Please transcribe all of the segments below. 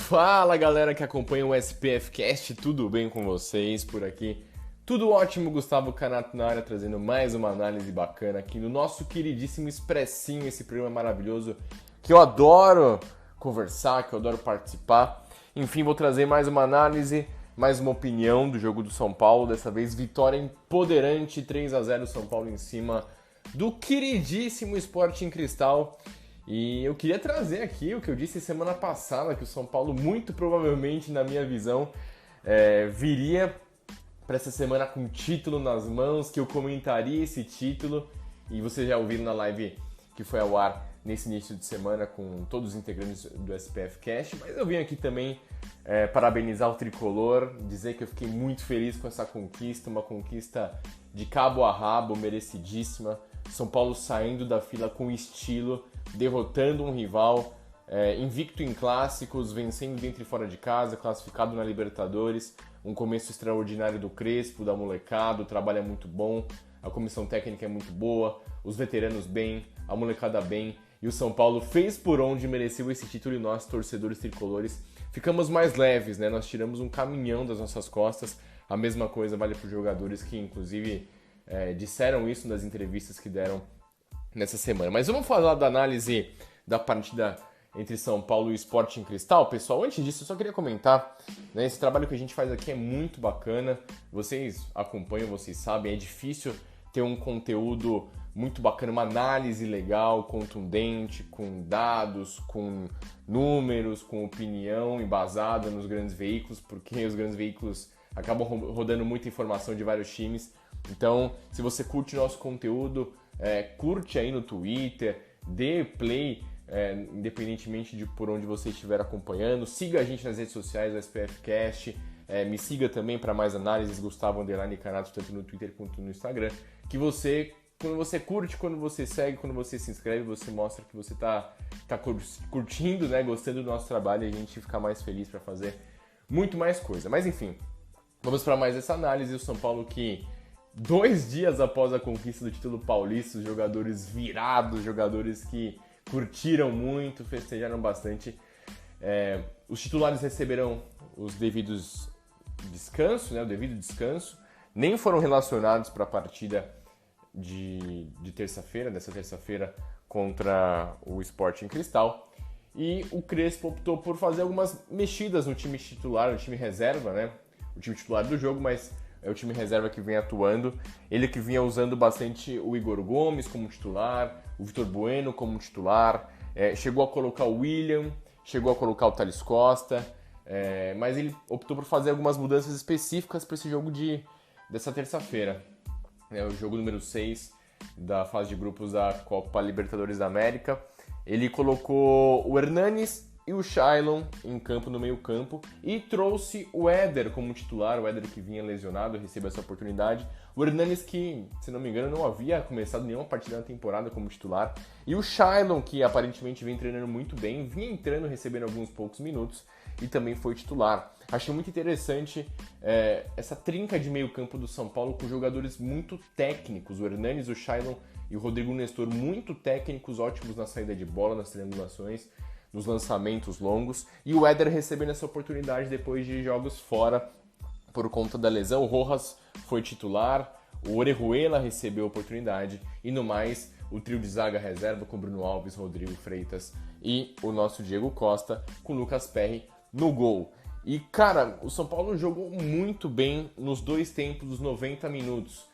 Fala galera que acompanha o SPF Cast, tudo bem com vocês por aqui? Tudo ótimo, Gustavo Canato na área, trazendo mais uma análise bacana aqui no nosso queridíssimo Expressinho, esse programa maravilhoso que eu adoro conversar, que eu adoro participar. Enfim, vou trazer mais uma análise, mais uma opinião do jogo do São Paulo, dessa vez vitória empoderante, 3-0 São Paulo em cima do queridíssimo Sporting Cristal. E eu queria trazer aqui o que eu disse semana passada, que o São Paulo muito provavelmente, na minha visão, viria para essa semana com o título nas mãos, que eu comentaria esse título, e vocês já ouviram na live que foi ao ar nesse início de semana com todos os integrantes do SPF Cast, mas eu vim aqui também parabenizar o Tricolor, dizer que eu fiquei muito feliz com essa conquista, uma conquista de cabo a rabo, merecidíssima. São Paulo saindo da fila com estilo, derrotando um rival, invicto em clássicos, vencendo dentro e fora de casa, classificado na Libertadores, um começo extraordinário do Crespo, da molecada, o trabalho é muito bom, a comissão técnica é muito boa, os veteranos bem, a molecada bem, e o São Paulo fez por onde mereceu esse título e nós, torcedores tricolores, ficamos mais leves, né? Nós tiramos um caminhão das nossas costas, a mesma coisa vale para os jogadores que, inclusive, disseram isso nas entrevistas que deram nessa semana. Mas vamos falar da análise da partida entre São Paulo e Sporting Cristal. Pessoal, antes disso, eu só queria comentar, né, esse trabalho que a gente faz aqui é muito bacana. Vocês acompanham, vocês sabem, é difícil ter um conteúdo muito bacana, uma análise legal, contundente, com dados, com números, com opinião embasada nos grandes veículos, porque os grandes veículos acabam rodando muita informação de vários times. Então, se você curte nosso conteúdo, curte aí no Twitter, dê play, independentemente de por onde você estiver acompanhando. Siga a gente nas redes sociais do SPF Cast, me siga também para mais análises, Gustavo Canato, tanto no Twitter quanto no Instagram, que você, quando você curte, quando você segue, quando você se inscreve, você mostra que você tá curtindo, né, gostando do nosso trabalho, e a gente fica mais feliz para fazer muito mais coisa. Mas enfim, vamos para mais essa análise. O São Paulo que 2 dias após a conquista do título paulista, os jogadores virados, jogadores que curtiram muito, festejaram bastante. Os titulares receberão os devidos descanso, né, o devido descanso, nem foram relacionados para a partida de terça-feira, dessa terça-feira, contra o Sporting Cristal. E o Crespo optou por fazer algumas mexidas no time titular, no time reserva, né? O time titular do jogo, mas é o time reserva que vem atuando. Ele que vinha usando bastante o Igor Gomes como titular, o Vitor Bueno como titular, chegou a colocar o William, chegou a colocar o Thales Costa, mas ele optou por fazer algumas mudanças específicas para esse jogo dessa terça-feira. O jogo número 6 da fase de grupos da Copa Libertadores da América. Ele colocou o Hernanes e o Shailon em campo, no meio campo, e trouxe o Éder como titular, o Éder que vinha lesionado, recebeu essa oportunidade. O Hernanes que, se não me engano, não havia começado nenhuma partida na temporada como titular. E o Shailon, que aparentemente vem treinando muito bem, vinha entrando, recebendo alguns poucos minutos, e também foi titular. Achei muito interessante essa trinca de meio campo do São Paulo com jogadores muito técnicos. O Hernanes, o Shailon e o Rodrigo Nestor, muito técnicos, ótimos na saída de bola, nas triangulações, nos lançamentos longos, e o Éder recebendo essa oportunidade depois de jogos fora por conta da lesão. O Rojas foi titular, o Orejuela recebeu a oportunidade, e no mais, o trio de zaga reserva com Bruno Alves, Rodrigo Freitas e o nosso Diego Costa, com Lucas Perry no gol. E cara, o São Paulo jogou muito bem nos 2 tempos, dos 90 minutos.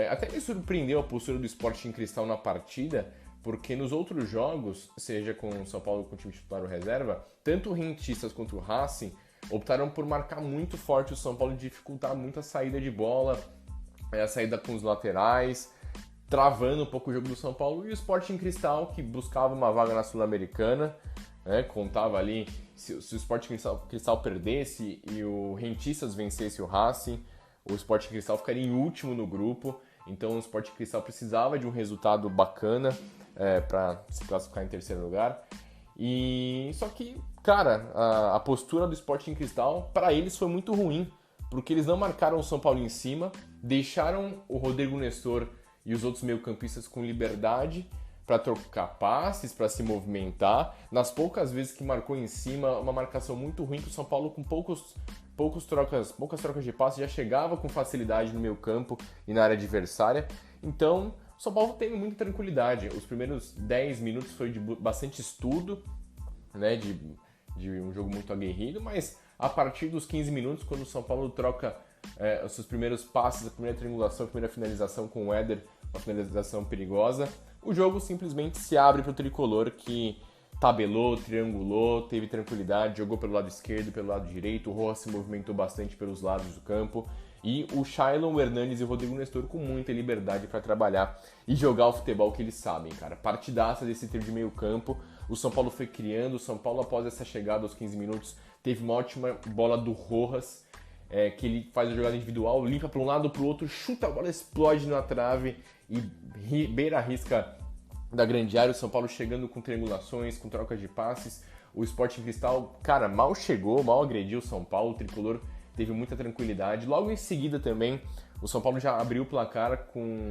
Até me surpreendeu a postura do Sporting Cristal na partida, porque nos outros jogos, seja com o São Paulo com o time titular ou reserva, tanto o Rentistas quanto o Racing optaram por marcar muito forte o São Paulo e dificultar muito a saída de bola, a saída com os laterais, travando um pouco o jogo do São Paulo. E o Sporting Cristal, que buscava uma vaga na Sul-Americana, contava ali, se o Sporting Cristal perdesse e o Rentistas vencesse o Racing, o Sporting Cristal ficaria em último no grupo. Então o Sporting Cristal precisava de um resultado bacana para se classificar em terceiro lugar. E só que, cara, a postura do Sporting Cristal para eles foi muito ruim, porque eles não marcaram o São Paulo em cima, deixaram o Rodrigo Nestor e os outros meio-campistas com liberdade para trocar passes, para se movimentar. Nas poucas vezes que marcou em cima, uma marcação muito ruim, que o São Paulo com poucas trocas de passe já chegava com facilidade no meio campo e na área adversária. Então, o São Paulo teve muita tranquilidade. Os primeiros 10 minutos foi de bastante estudo, né, de um jogo muito aguerrido, mas a partir dos 15 minutos, quando o São Paulo troca os seus primeiros passes, a primeira triangulação, a primeira finalização com o Éder, uma finalização perigosa, o jogo simplesmente se abre para o tricolor, que tabelou, triangulou, teve tranquilidade, jogou pelo lado esquerdo, pelo lado direito, o Rojas se movimentou bastante pelos lados do campo, e o Shailon, o Hernanes e o Rodrigo Nestor com muita liberdade para trabalhar e jogar o futebol que eles sabem, cara. Partidaça desse trio de meio campo, o São Paulo foi criando, o São Paulo após essa chegada aos 15 minutos teve uma ótima bola do Rojas, que ele faz a jogada individual, limpa para um lado para o outro, chuta a bola, explode na trave e beira a risca da grande área. O São Paulo chegando com triangulações, com trocas de passes. O Sporting Cristal, cara, mal chegou, mal agrediu o São Paulo. O tricolor teve muita tranquilidade. Logo em seguida também, o São Paulo já abriu o placar com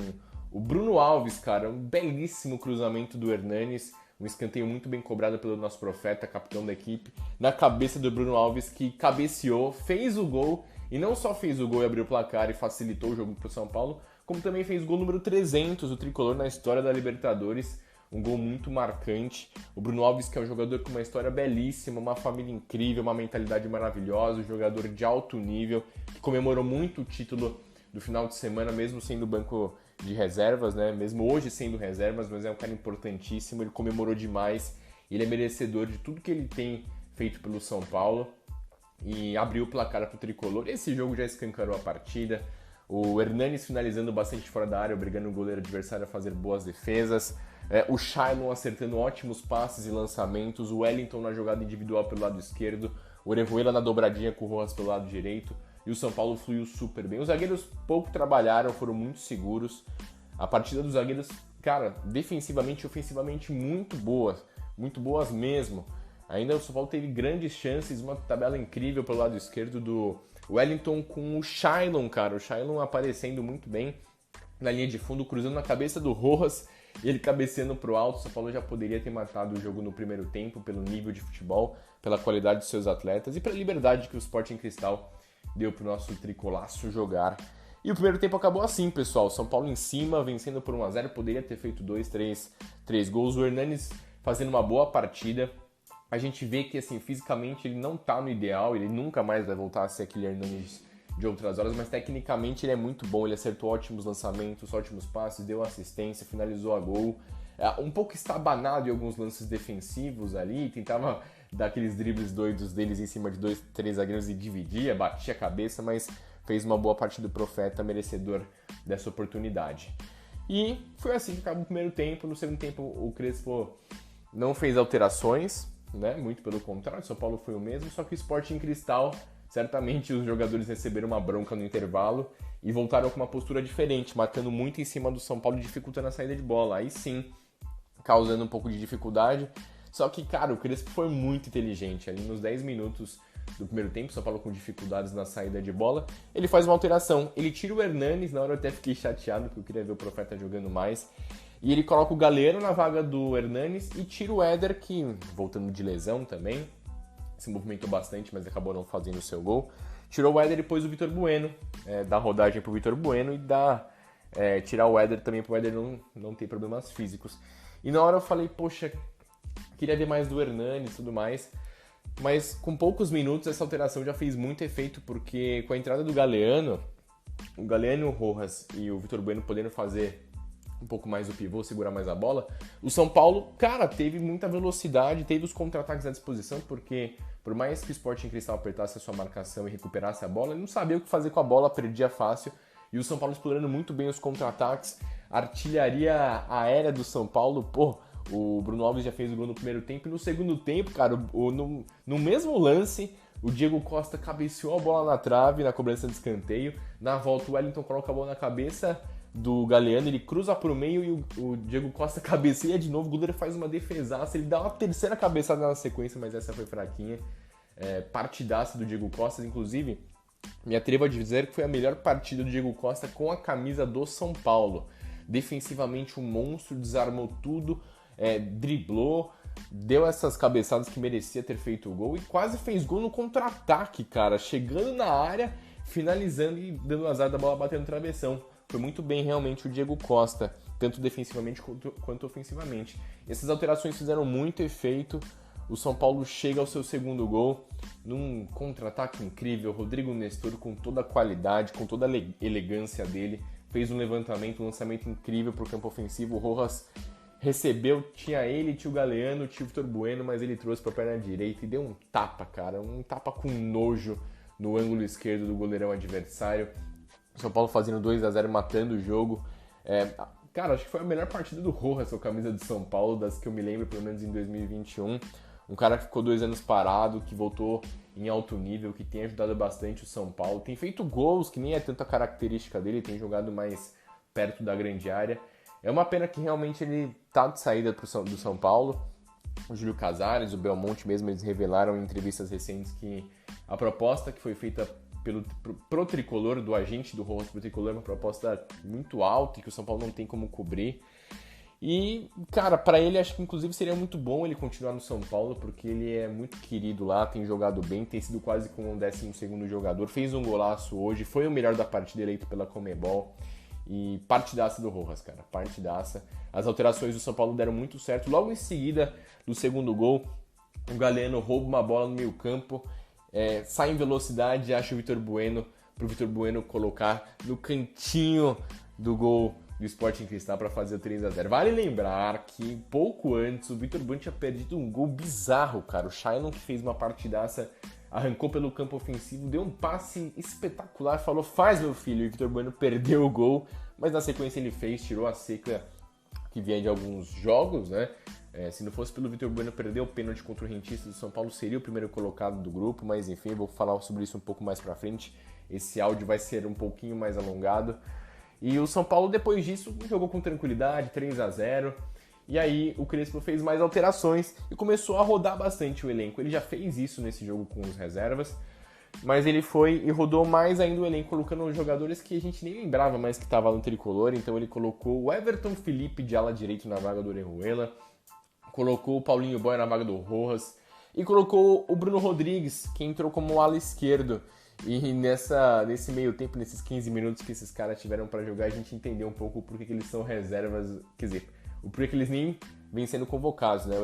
o Bruno Alves, cara. Um belíssimo cruzamento do Hernanes. Um escanteio muito bem cobrado pelo nosso profeta, capitão da equipe, na cabeça do Bruno Alves, que cabeceou, fez o gol. E não só fez o gol e abriu o placar e facilitou o jogo para o São Paulo, como também fez o gol número 300 do tricolor na história da Libertadores. Um gol muito marcante. O Bruno Alves, que é um jogador com uma história belíssima, uma família incrível, uma mentalidade maravilhosa, um jogador de alto nível, que comemorou muito o título do final de semana, mesmo sendo banco de reservas, né? Mesmo hoje sendo reservas, mas é um cara importantíssimo, ele comemorou demais, ele é merecedor de tudo que ele tem feito pelo São Paulo e abriu o placar para o tricolor. Esse jogo já escancarou a partida, o Hernanes finalizando bastante fora da área, obrigando o goleiro adversário a fazer boas defesas, o Shailon acertando ótimos passes e lançamentos, o Wellington na jogada individual pelo lado esquerdo, o Orejuela na dobradinha com o Rojas pelo lado direito, e o São Paulo fluiu super bem. Os zagueiros pouco trabalharam, foram muito seguros. A partida dos zagueiros, cara, defensivamente e ofensivamente muito boas mesmo. Ainda o São Paulo teve grandes chances, uma tabela incrível pelo lado esquerdo do Wellington com o Shailon, cara. O Shailon aparecendo muito bem na linha de fundo, cruzando na cabeça do Rojas, e ele cabeceando pro alto. O São Paulo já poderia ter matado o jogo no primeiro tempo, pelo nível de futebol, pela qualidade dos seus atletas e pela liberdade que o Sporting Cristal deu pro nosso tricolaço jogar. E o primeiro tempo acabou assim, pessoal. São Paulo em cima, vencendo por 1-0. Poderia ter feito 3 gols. O Hernanes fazendo uma boa partida. A gente vê que, assim, fisicamente ele não tá no ideal. Ele nunca mais vai voltar a ser aquele Hernanes de outras horas. Mas tecnicamente ele é muito bom. Ele acertou ótimos lançamentos, ótimos passes, deu assistência, finalizou a gol. Um pouco estabanado em alguns lances defensivos ali. Tentava daqueles dribles doidos deles em cima de 2, 3 zagueiros e dividia, batia a cabeça, mas fez uma boa partida do Profeta, merecedor dessa oportunidade. E foi assim que acabou o primeiro tempo. No segundo tempo o Crespo não fez alterações, né? Muito pelo contrário, o São Paulo foi o mesmo, só que o Sporting Cristal, certamente os jogadores receberam uma bronca no intervalo e voltaram com uma postura diferente, marcando muito em cima do São Paulo e dificultando a saída de bola. Aí sim, causando um pouco de dificuldade. Só que, cara, o Crespo foi muito inteligente. Ali nos 10 minutos do primeiro tempo, São Paulo com dificuldades na saída de bola, ele faz uma alteração. Ele tira o Hernanes, na hora eu até fiquei chateado, porque eu queria ver o Profeta jogando mais. E ele coloca o Galeno na vaga do Hernanes e tira o Éder, que, voltando de lesão também, se movimentou bastante, mas acabou não fazendo o seu gol. Tirou o Éder e pôs o Vitor Bueno, dá rodagem pro Vitor Bueno e tirar o Éder também pro Éder não ter problemas físicos. E na hora eu falei, poxa, queria ver mais do Hernanes e tudo mais, mas com poucos minutos essa alteração já fez muito efeito, porque com a entrada do Galeano, o Rojas e o Vitor Bueno podendo fazer um pouco mais o pivô, segurar mais a bola, o São Paulo, cara, teve muita velocidade, teve os contra-ataques à disposição, porque por mais que o Sporting Cristal apertasse a sua marcação e recuperasse a bola, ele não sabia o que fazer com a bola, perdia fácil, e o São Paulo explorando muito bem os contra-ataques, artilharia aérea do São Paulo, pô, o Bruno Alves já fez o gol no primeiro tempo, e no segundo tempo, cara, no mesmo lance, o Diego Costa cabeceou a bola na trave, na cobrança de escanteio, na volta o Wellington coloca a bola na cabeça do Galeano, ele cruza pro meio e o Diego Costa cabeceia de novo, o goleiro faz uma defesaça, ele dá uma terceira cabeçada na sequência, mas essa foi fraquinha, partidaça do Diego Costa, inclusive, me atrevo a dizer que foi a melhor partida do Diego Costa com a camisa do São Paulo. defensivamente um monstro, desarmou tudo, driblou, deu essas cabeçadas que merecia ter feito o gol e quase fez gol no contra-ataque, cara, chegando na área, finalizando e dando azar da bola batendo no travessão. Foi muito bem realmente o Diego Costa, tanto defensivamente quanto ofensivamente. Essas alterações fizeram muito efeito. O São Paulo chega ao seu segundo gol num contra-ataque incrível. Rodrigo Nestor, com toda a qualidade, com toda a elegância dele, fez um levantamento, um lançamento incrível para o campo ofensivo. O Rojas recebeu, tinha ele, tinha o Galeano, tinha o Vitor Bueno, mas ele trouxe para a perna direita e deu um tapa, cara, um tapa com nojo no ângulo esquerdo do goleirão adversário. O São Paulo fazendo 2-0, matando o jogo. Cara, acho que foi a melhor partida do Rojas com a camisa do São Paulo, das que eu me lembro, pelo menos em 2021. Um cara que ficou 2 anos parado, que voltou em alto nível, que tem ajudado bastante o São Paulo. Tem feito gols, que nem é tanta característica dele, tem jogado mais perto da grande área. É uma pena que realmente ele tá de saída do São Paulo. O Júlio Casares, o Belmonte mesmo, eles revelaram em entrevistas recentes que a proposta que foi feita pro Tricolor, do agente do Rojas pro Tricolor, é uma proposta muito alta e que o São Paulo não tem como cobrir. E, cara, pra ele acho que inclusive seria muito bom ele continuar no São Paulo, porque ele é muito querido lá, tem jogado bem, tem sido quase como um 12º jogador, fez um golaço hoje, foi o melhor da partida eleito pela Conmebol. E partidaça do Rojas, cara, partidaça. As alterações do São Paulo deram muito certo. Logo em seguida do segundo gol, o Galeano rouba uma bola no meio campo, sai em velocidade, acha o Vitor Bueno, pro Vitor Bueno colocar no cantinho do gol do Sporting Cristal para fazer o 3-0. Vale lembrar que pouco antes o Vitor Bueno tinha perdido um gol bizarro, cara. O Shailon, que fez uma partidaça, arrancou pelo campo ofensivo, deu um passe espetacular, falou, faz meu filho, e o Vitor Bueno perdeu o gol, mas na sequência ele fez, tirou a seca que vinha de alguns jogos, né? Se não fosse pelo Vitor Bueno perder o pênalti contra o Rentistas do São Paulo, seria o primeiro colocado do grupo, mas enfim, vou falar sobre isso um pouco mais pra frente. Esse áudio vai ser um pouquinho mais alongado. E o São Paulo, depois disso, jogou com tranquilidade, 3-0. E aí o Crespo fez mais alterações e começou a rodar bastante o elenco. Ele já fez isso nesse jogo com os reservas, mas ele foi e rodou mais ainda o elenco, colocando jogadores que a gente nem lembrava mais que estava no Tricolor. Então ele colocou o Everton Felipe de ala direito na vaga do Orejuela, colocou o Paulinho Boy na vaga do Rojas e colocou o Bruno Rodrigues, que entrou como ala esquerdo. E nesse meio tempo, nesses 15 minutos que esses caras tiveram para jogar, a gente entendeu um pouco por que eles são reservas, quer dizer, o porquê que eles nem vêm sendo convocados, né?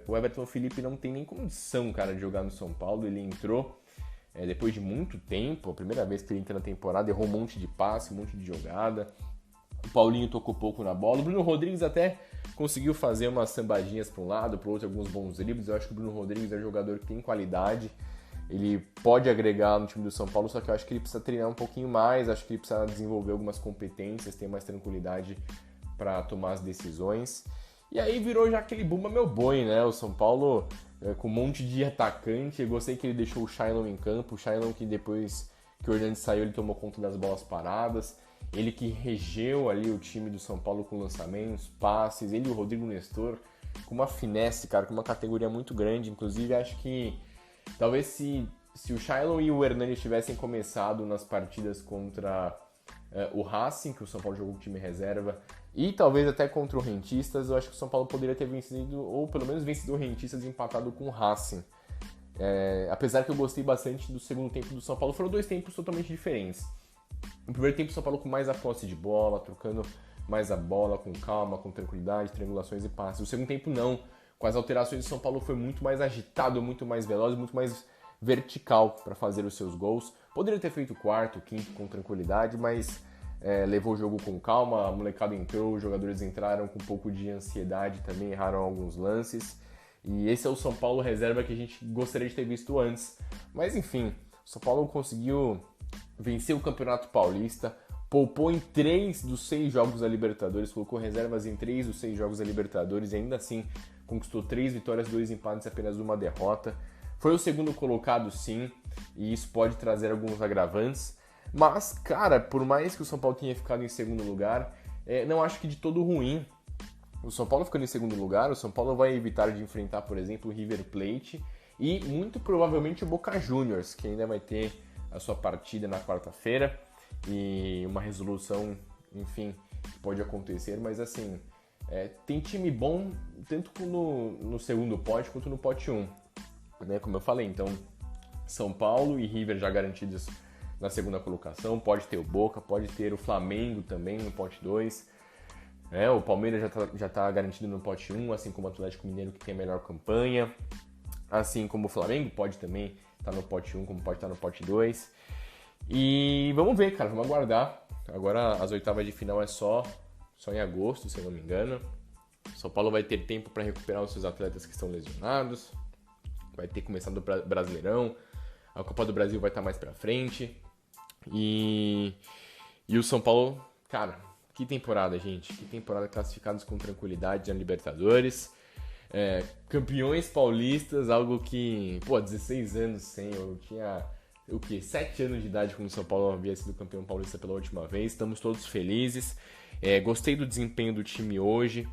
O Everton Felipe não tem nem condição, cara, de jogar no São Paulo. Ele entrou depois de muito tempo, a primeira vez que ele entra na temporada, errou um monte de passe, um monte de jogada. O Paulinho tocou pouco na bola. O Bruno Rodrigues até conseguiu fazer umas sambadinhas para um lado, para o outro, alguns bons dribles. Eu acho que o Bruno Rodrigues é um jogador que tem qualidade. Ele pode agregar no time do São Paulo, só que eu acho que ele precisa treinar um pouquinho mais, acho que ele precisa desenvolver algumas competências, ter mais tranquilidade para tomar as decisões. E aí virou já aquele bumba meu boi, né? O São Paulo com um monte de atacante. Eu gostei que ele deixou o Shailon em campo. O Shailon, que depois que o Hernandes saiu, ele tomou conta das bolas paradas. Ele que regeu ali o time do São Paulo com lançamentos, passes. Ele e o Rodrigo Nestor com uma finesse, cara, com uma categoria muito grande. Inclusive, acho que talvez se o Shailon e o Hernandes tivessem começado nas partidas contra o Racing, que o São Paulo jogou com o time reserva, e talvez até contra o Rentistas, eu acho que o São Paulo poderia ter vencido, ou pelo menos vencido o Rentistas e empatado com o Racing. Apesar que eu gostei bastante do segundo tempo do São Paulo, foram 2 tempos totalmente diferentes. No primeiro tempo o São Paulo com mais a posse de bola, trocando mais a bola com calma, com tranquilidade, triangulações e passes. O segundo tempo não. Com as alterações, o São Paulo foi muito mais agitado, muito mais veloz, muito mais vertical para fazer os seus gols. Poderia ter feito o quarto, o quinto com tranquilidade, mas levou o jogo com calma, a molecada entrou, os jogadores entraram com um pouco de ansiedade também, erraram alguns lances. E esse é o São Paulo reserva que a gente gostaria de ter visto antes. Mas enfim, o São Paulo conseguiu vencer o Campeonato Paulista, poupou em 3 dos 6 jogos da Libertadores, colocou reservas em 3 dos 6 jogos da Libertadores e ainda assim conquistou 3 vitórias, 2 empates e apenas uma derrota. Foi o segundo colocado, sim, e isso pode trazer alguns agravantes. Mas, cara, por mais que o São Paulo tenha ficado em segundo lugar, não acho que de todo ruim. O São Paulo ficando em segundo lugar, o São Paulo vai evitar de enfrentar, por exemplo, o River Plate e muito provavelmente o Boca Juniors, que ainda vai ter a sua partida na quarta-feira e uma resolução, enfim, que pode acontecer, mas assim, tem time bom tanto no segundo pote quanto no pote 1, né? Como eu falei, então São Paulo e River já garantidos na segunda colocação, pode ter o Boca, pode ter o Flamengo também no pote 2, o Palmeiras já tá garantido no pote 1, assim como o Atlético Mineiro, que tem a melhor campanha, assim como o Flamengo pode também estar no pote 1, como pode estar no pote 2. E vamos ver, cara, vamos aguardar. Agora as oitavas de final é só em agosto, se eu não me engano. São Paulo vai ter tempo para recuperar os seus atletas que estão lesionados, vai ter começado o Brasileirão, a Copa do Brasil vai estar mais pra frente. E o São Paulo, cara, que temporada, gente. Que temporada, classificados com tranquilidade na Libertadores. Campeões paulistas, algo que, 16 anos sem. Eu tinha, 7 anos de idade quando o São Paulo havia sido campeão paulista pela última vez. Estamos todos felizes. Gostei do desempenho do time hoje.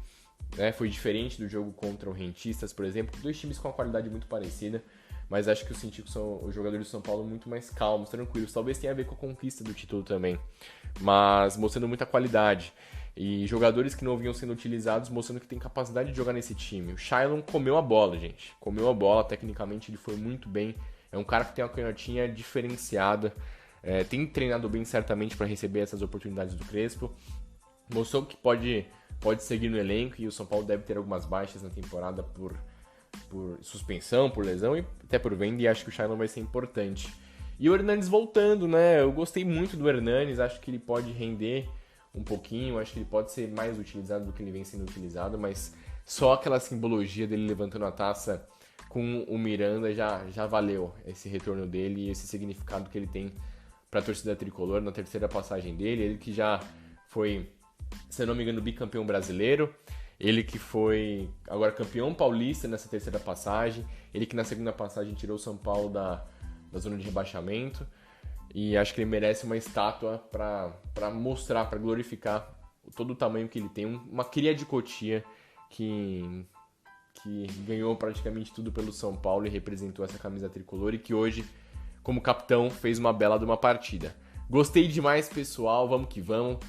Foi diferente do jogo contra o Rentistas, por exemplo. 2 times com uma qualidade muito parecida. Mas acho que eu senti que os jogadores do São Paulo muito mais calmos, tranquilos. Talvez tenha a ver com a conquista do título também. Mas mostrando muita qualidade. E jogadores que não vinham sendo utilizados, mostrando que tem capacidade de jogar nesse time. O Shailon comeu a bola, gente. Comeu a bola, tecnicamente ele foi muito bem. É um cara que tem uma canhotinha diferenciada. Tem treinado bem certamente para receber essas oportunidades do Crespo. Mostrou que pode seguir no elenco e o São Paulo deve ter algumas baixas na temporada por suspensão, por lesão e até por venda, e acho que o Shailon vai ser importante. E o Hernanes voltando, né? Eu gostei muito do Hernanes, acho que ele pode render um pouquinho, acho que ele pode ser mais utilizado do que ele vem sendo utilizado, mas só aquela simbologia dele levantando a taça com o Miranda já valeu esse retorno dele e esse significado que ele tem para a torcida tricolor na terceira passagem dele. Ele que já foi, se eu não me engano, bicampeão brasileiro. Ele que foi agora campeão paulista nessa terceira passagem. Ele que na segunda passagem tirou o São Paulo da zona de rebaixamento. E acho que ele merece uma estátua para mostrar, para glorificar todo o tamanho que ele tem. Uma cria de Cotia que ganhou praticamente tudo pelo São Paulo e representou essa camisa tricolor. E que hoje, como capitão, fez uma bela de uma partida. Gostei demais, pessoal. Vamos que vamos.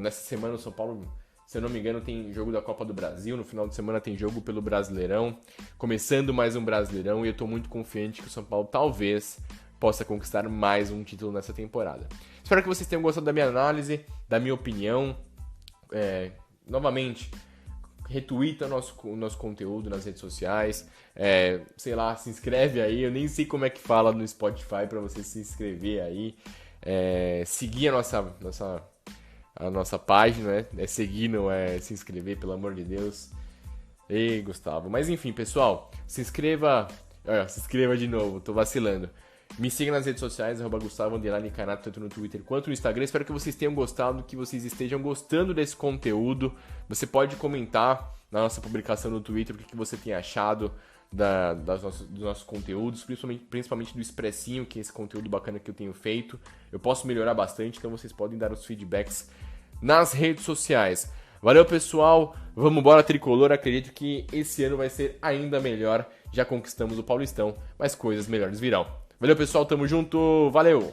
Nessa semana o São Paulo, se eu não me engano, tem jogo da Copa do Brasil. No final de semana tem jogo pelo Brasileirão. Começando mais um Brasileirão. E eu estou muito confiante que o São Paulo talvez possa conquistar mais um título nessa temporada. Espero que vocês tenham gostado da minha análise, da minha opinião. Novamente, retweeta o nosso conteúdo nas redes sociais. Se inscreve aí. Eu nem sei como é que fala no Spotify para você se inscrever aí. Seguir a nossa página, né? Seguir, não é se inscrever, pelo amor de Deus. Ei, Gustavo. Mas enfim, pessoal, se inscreva de novo, tô vacilando. Me siga nas redes sociais, @Gustavo_Canato, tanto no Twitter quanto no Instagram. Espero que vocês tenham gostado, que vocês estejam gostando desse conteúdo. Você pode comentar na nossa publicação no Twitter o que você tem achado dos nossos conteúdos, principalmente do Expressinho, que é esse conteúdo bacana que eu tenho feito. Eu posso melhorar bastante, então vocês podem dar os feedbacks nas redes sociais. Valeu, pessoal, vamos embora, tricolor. Acredito que esse ano vai ser ainda melhor. Já conquistamos o Paulistão, mas coisas melhores virão. Valeu, pessoal, tamo junto, valeu!